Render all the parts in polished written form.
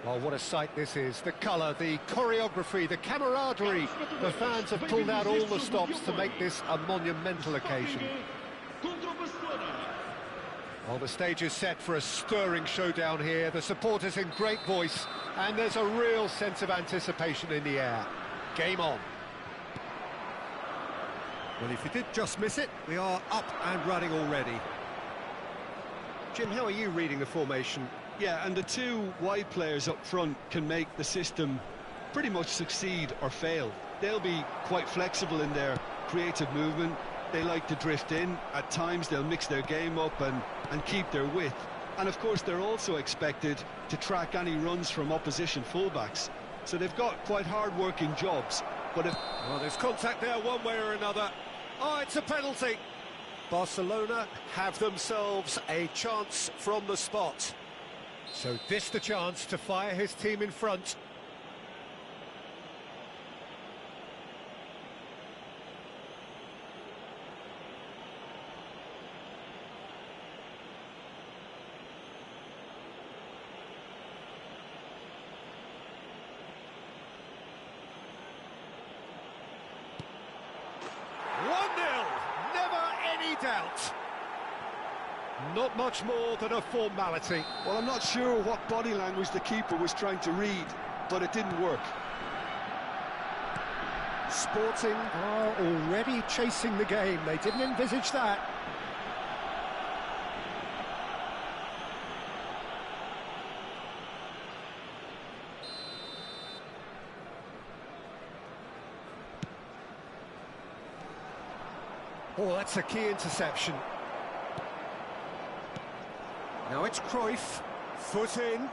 Well, what a sight this is. The colour, the choreography, the camaraderie. The fans have pulled out all the stops to make this a monumental occasion. Well, the stage is set for a stirring showdown here. The supporters in great voice, and there's a real sense of anticipation in the air. Game on. Well, if you did just miss it, we are up and running already. Jim, how are you reading the formation? Yeah, and the two wide players up front can make the system pretty much succeed or fail. They'll be quite flexible in their creative movement. They like to drift in. At times they'll mix their game up and keep their width. And of course they're also expected to track any runs from opposition fullbacks. So they've got quite hard-working jobs. But if... Well, there's contact there one way or another. Oh, it's a penalty. Barcelona have themselves a chance from the spot. So this the chance to fire his team in front. Doubt. Not much more than a formality. Well, I'm not sure what body language the keeper was trying to read, but it didn't work. Sporting are already chasing the game. They didn't envisage that. Oh, that's a key interception. Now it's Cruyff. Foot in.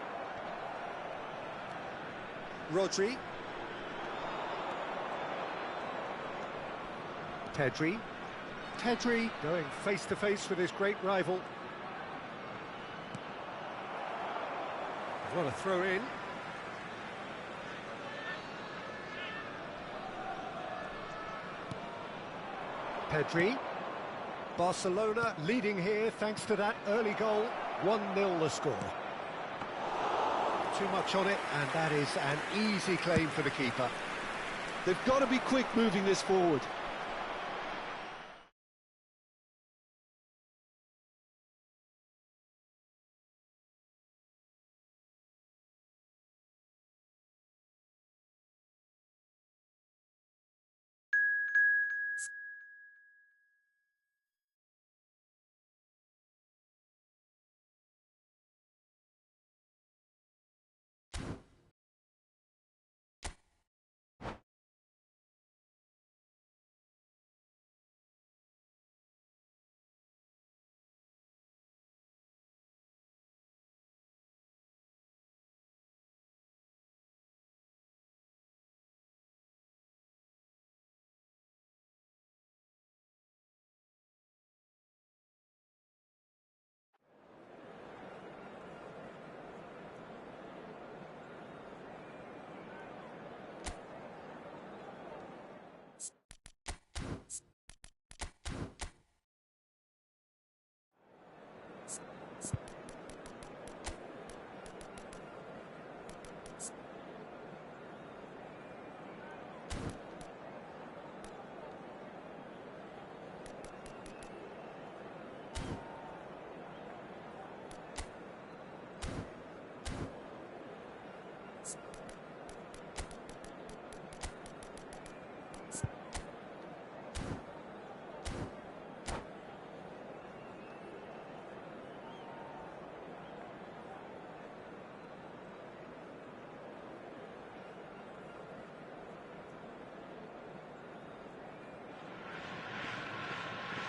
Rodri. Pedri. Pedri going face-to-face with his great rival. What a throw in. Pedri. Barcelona leading here thanks to that early goal. 1-0 the score. Too much on it, and that is an easy claim for the keeper. They've got to be quick moving this forward.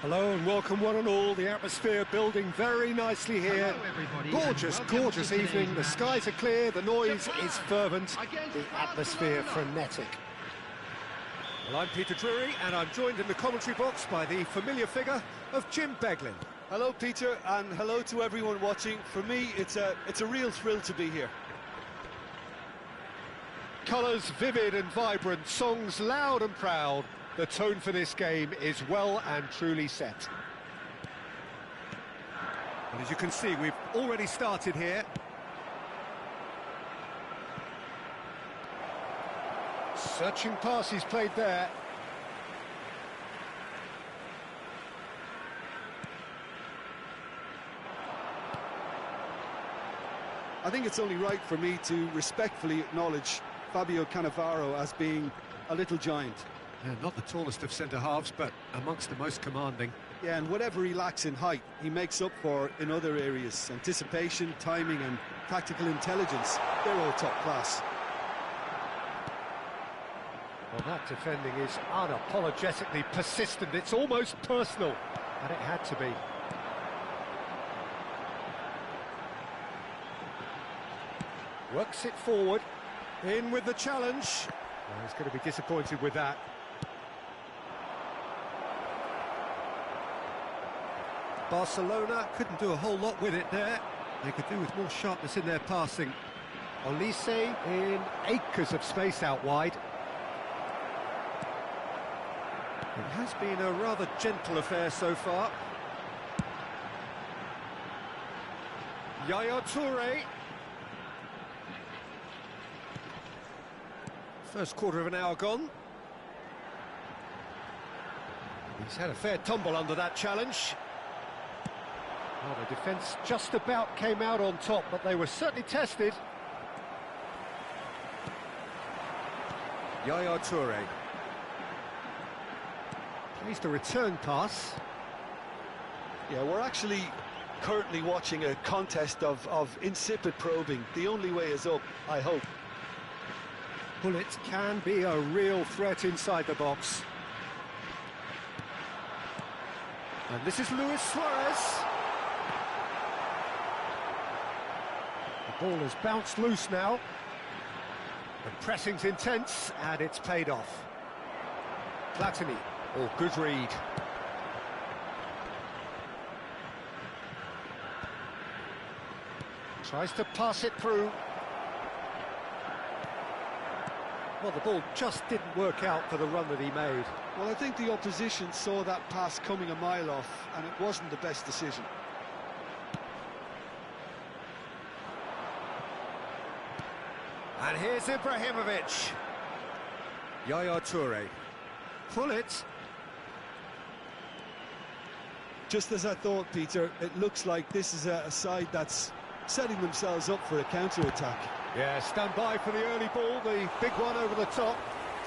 Hello and welcome one and all. The atmosphere building very nicely here. Gorgeous evening. The skies are clear, the noise is fervent, the atmosphere frenetic. Well, I'm Peter Drury and I'm joined in the commentary box by the familiar figure of Jim Beglin. Hello, Peter, and hello to everyone watching. For me, it's a real thrill to be here. Colours vivid and vibrant, songs loud and proud. The tone for this game is well and truly set. And as you can see, we've already started here. Searching pass he's played there. I think it's only right for me to respectfully acknowledge Fabio Cannavaro as being a little giant. Yeah, not the tallest of centre-halves, but amongst the most commanding. Yeah, and whatever he lacks in height, he makes up for in other areas. Anticipation, timing and tactical intelligence, they're all top class. Well, that defending is unapologetically persistent. It's almost personal, and it had to be. Works it forward. In with the challenge. Well, he's going to be disappointed with that. Barcelona couldn't do a whole lot with it there. They could do with more sharpness in their passing. Olise in acres of space out wide. It has been a rather gentle affair so far. Yaya Toure. First quarter of an hour gone. He's had a fair tumble under that challenge. Well, the defence just about came out on top, but they were certainly tested. Yaya Toure. Plays the return pass. Yeah, we're actually currently watching a contest of insipid probing. The only way is up, I hope. Bullet can be a real threat inside the box. And this is Luis Suarez. The ball has bounced loose now. The pressing's intense, and it's paid off. Platini. Oh, good read. Tries to pass it through. Well, the ball just didn't work out for the run that he made. Well, I think the opposition saw that pass coming a mile off, and it wasn't the best decision. And here's Ibrahimovic. Yaya Toure. Pull it. Just as I thought, Peter, it looks like this is a side that's setting themselves up for a counter-attack. Yeah, stand by for the early ball, the big one over the top.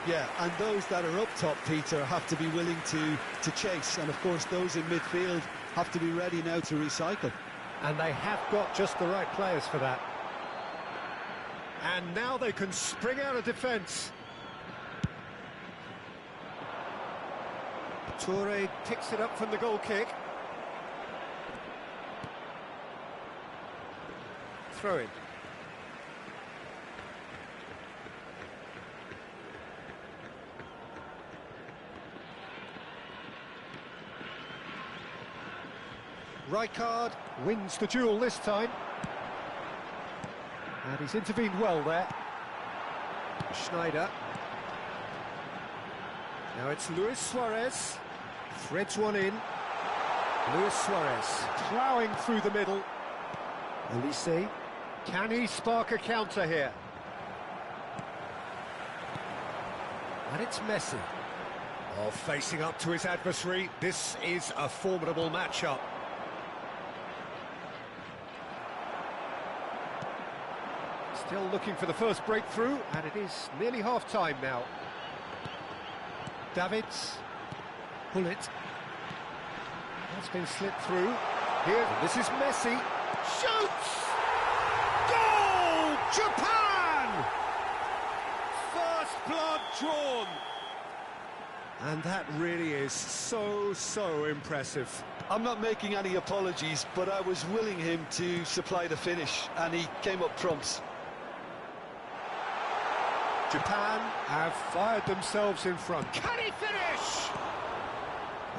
Yeah, and those that are up top, Peter, have to be willing to chase. And, of course, those in midfield have to be ready now to recycle. And they have got just the right players for that. And now they can spring out of defence. Toure picks it up from the goal kick. Throw in. Rijkaard wins the duel this time. And he's intervened well there. Schneider. Now it's Luis Suarez. Threads one in. Luis Suarez ploughing through the middle. Olise. Can he spark a counter here? And it's Messi. Oh, facing up to his adversary. This is a formidable matchup. Still looking for the first breakthrough, and it is nearly half-time now. Davids. Pull it. That's been slipped through. Here, this is Messi. Shoots! Goal! Japan! First blood drawn. And that really is so impressive. I'm not making any apologies, but I was willing him to supply the finish, and he came up trumps. Japan have fired themselves in front. Can he finish?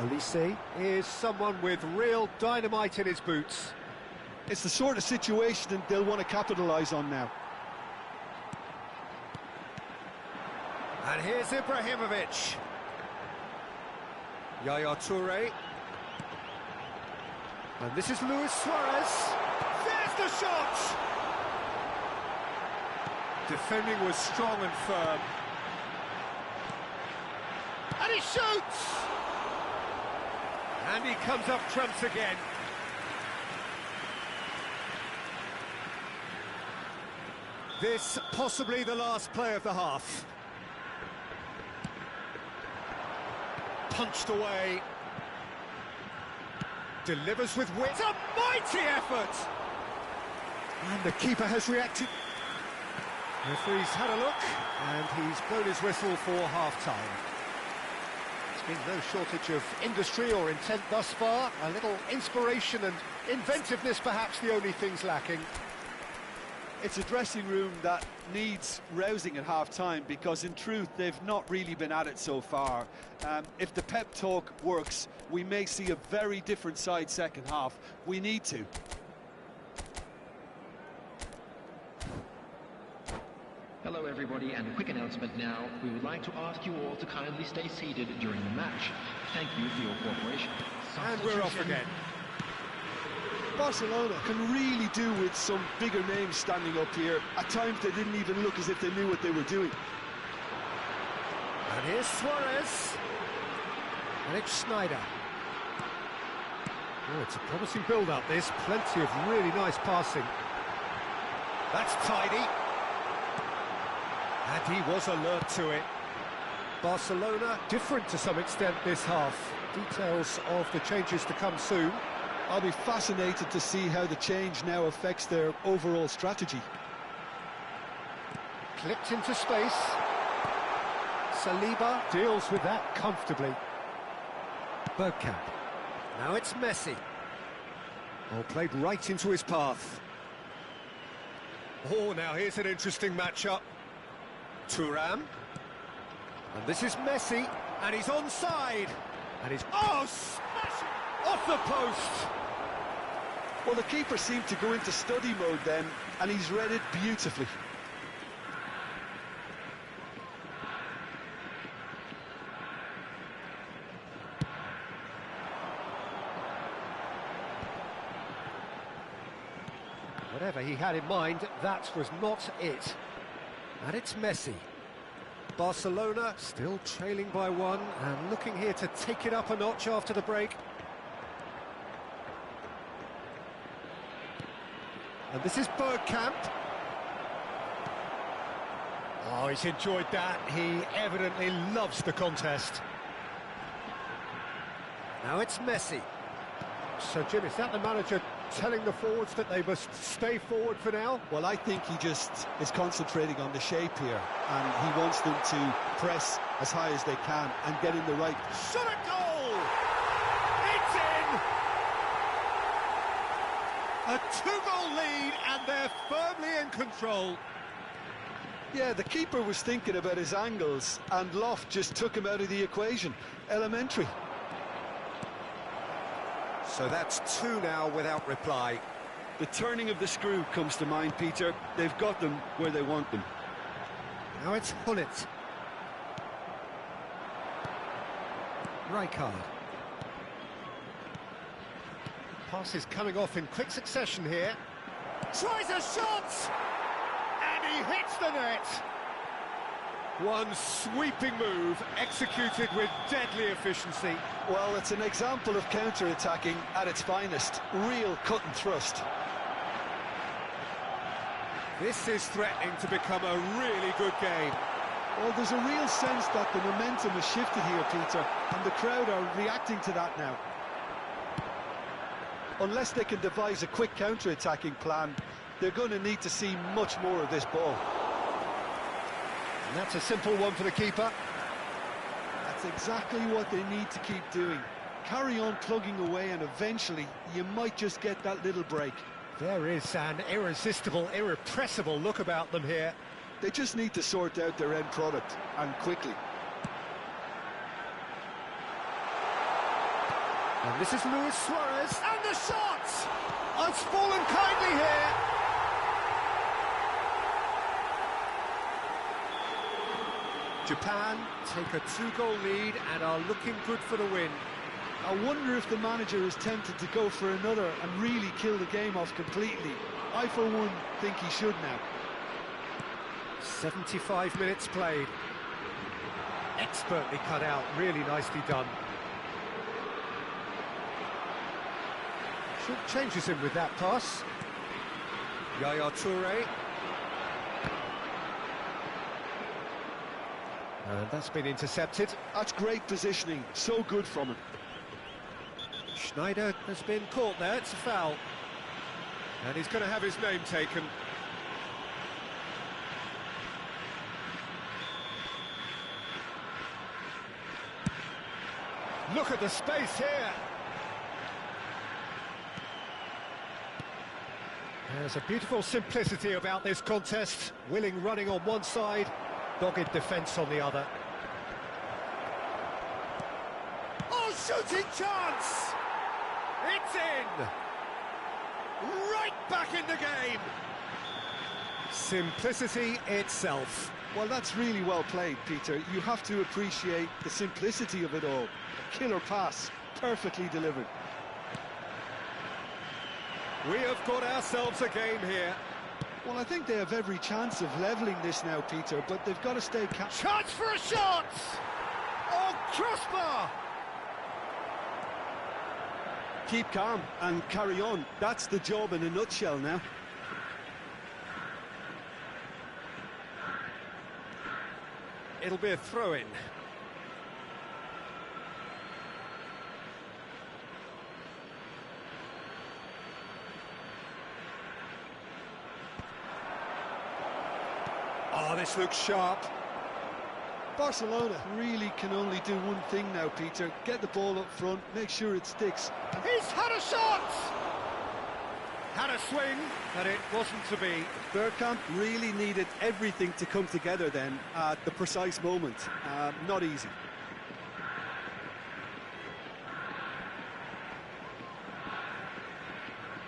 Olise is someone with real dynamite in his boots. It's the sort of situation that they'll want to capitalise on now. And here's Ibrahimovic. Yaya Toure. And this is Luis Suarez. There's the shot! Defending was strong and firm. And he shoots! And he comes up trumps again. This possibly the last play of the half. Punched away. Delivers with wit. A mighty effort! And the keeper has reacted. Referee's had a look, and he's blown his whistle for half-time. There's been no shortage of industry or intent thus far. A little inspiration and inventiveness, perhaps the only things lacking. It's a dressing room that needs rousing at half-time, because in truth they've not really been at it so far. If the pep talk works, we may see a very different side second half. We need to. Hello everybody, and a quick announcement now. We would like to ask you all to kindly stay seated during the match. Thank you for your cooperation. And we're off again. Barcelona can really do with some bigger names standing up here. At times they didn't even look as if they knew what they were doing. And here's Suarez. And it's Schneider. Oh, it's a promising build-up, this. Plenty of really nice passing. That's tidy. And he was alert to it. Barcelona different to some extent this half. Details of the changes to come soon. I'll be fascinated to see how the change now affects their overall strategy. Clipped into space. Saliba deals with that comfortably. Bergkamp. Now it's Messi. Oh, played right into his path. Oh, now here's an interesting matchup. Thuram. And this is Messi. And he's onside. And he's... Oh, smashing! Off the post! Well, the keeper seemed to go into study mode then, and he's read it beautifully. Whatever he had in mind, that was not it. And it's Messi. Barcelona still trailing by one, and looking here to take it up a notch after the break. And this is Bergkamp. Oh, he's enjoyed that. He evidently loves the contest. Now it's Messi. So, Jim, is that the manager telling the forwards that they must stay forward for now? Well, I think he just is concentrating on the shape here, and he wants them to press as high as they can and get in the right... Shot a goal! It's in! A two-goal lead, and they're firmly in control. Yeah, the keeper was thinking about his angles, and Loft just took him out of the equation. Elementary. So that's two now without reply. The turning of the screw comes to mind, Peter. They've got them where they want them. Now it's Hullet. Rijkaard. Pass is coming off in quick succession here. Tries a shot! And he hits the net! One sweeping move, executed with deadly efficiency. Well, it's an example of counter-attacking at its finest. Real cut and thrust. This is threatening to become a really good game. Well, there's a real sense that the momentum has shifted here, Peter, and the crowd are reacting to that now. Unless they can devise a quick counter-attacking plan, they're going to need to see much more of this ball. And that's a simple one for the keeper. That's That's exactly what they need to keep doing. Carry on plugging away, and eventually you might just get that little break. There is an irresistible, irrepressible look about them here. They just need to sort out their end product, and quickly. And this is Luis Suarez, and the shot! Oh, it's fallen kindly here. Japan take a 2-goal lead and are looking good for the win. I wonder if the manager is tempted to go for another and really kill the game off completely. I, for one, think he should now. 75 minutes played. Expertly cut out, really nicely done. Should changes him with that pass. Yaya Toure. And that's been intercepted. That's great positioning, so good from him. Schneider has been caught there, it's a foul. And he's going to have his name taken. Look at the space here. There's a beautiful simplicity about this contest. Willing running on one side, dogged defence on the other. Oh, shooting chance! It's in! Right back in the game! Simplicity itself. Well, that's really well played, Peter. You have to appreciate the simplicity of it all. A killer pass, perfectly delivered. We have got ourselves a game here. Well, I think they have every chance of levelling this now, Peter, but they've got to stay calm. Chance for a shot! Oh, crossbar! Keep calm and carry on. That's the job in a nutshell now. It'll be a throw-in. Oh, this looks sharp. Barcelona really can only do one thing now, Peter. Get the ball up front, make sure it sticks. He's had a shot! Had a swing, but it wasn't to be. Bergkamp really needed everything to come together then at the precise moment. Not easy.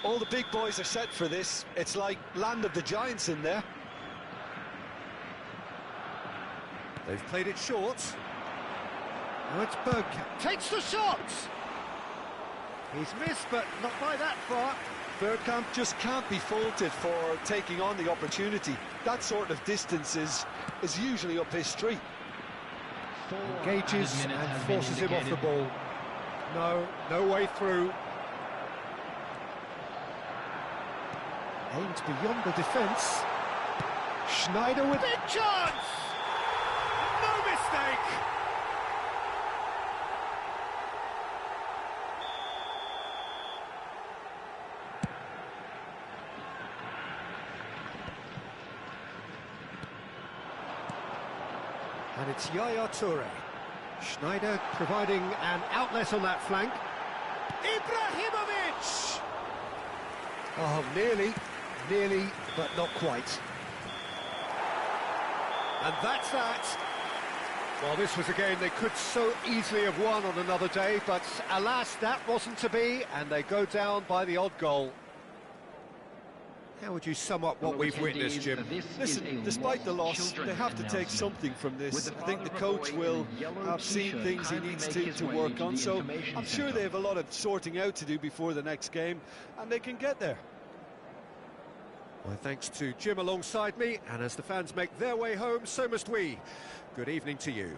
All the big boys are set for this. It's like Land of the Giants in there. They've played it short. Now it's Bergkamp. Takes the shot! He's missed, but not by that far. Bergkamp just can't be faulted for taking on the opportunity. That sort of distance is usually up his street. Engages and forces him off the ball. No way through. Aimed beyond the defence. Schneider with big chance! No mistake! And it's Yaya Toure. Schneider providing an outlet on that flank. Ibrahimovic! Oh, nearly, but not quite. And that's that. Well, this was a game they could so easily have won on another day, but alas, that wasn't to be, and they go down by the odd goal. How would you sum up what we've witnessed, Jim? Listen, despite the loss, they have to take something from this. I think the coach will have seen things he needs to work on, so I'm sure they have a lot of sorting out to do before the next game, and they can get there. Well, thanks to Jim alongside me, and as the fans make their way home, so must we. Good evening to you.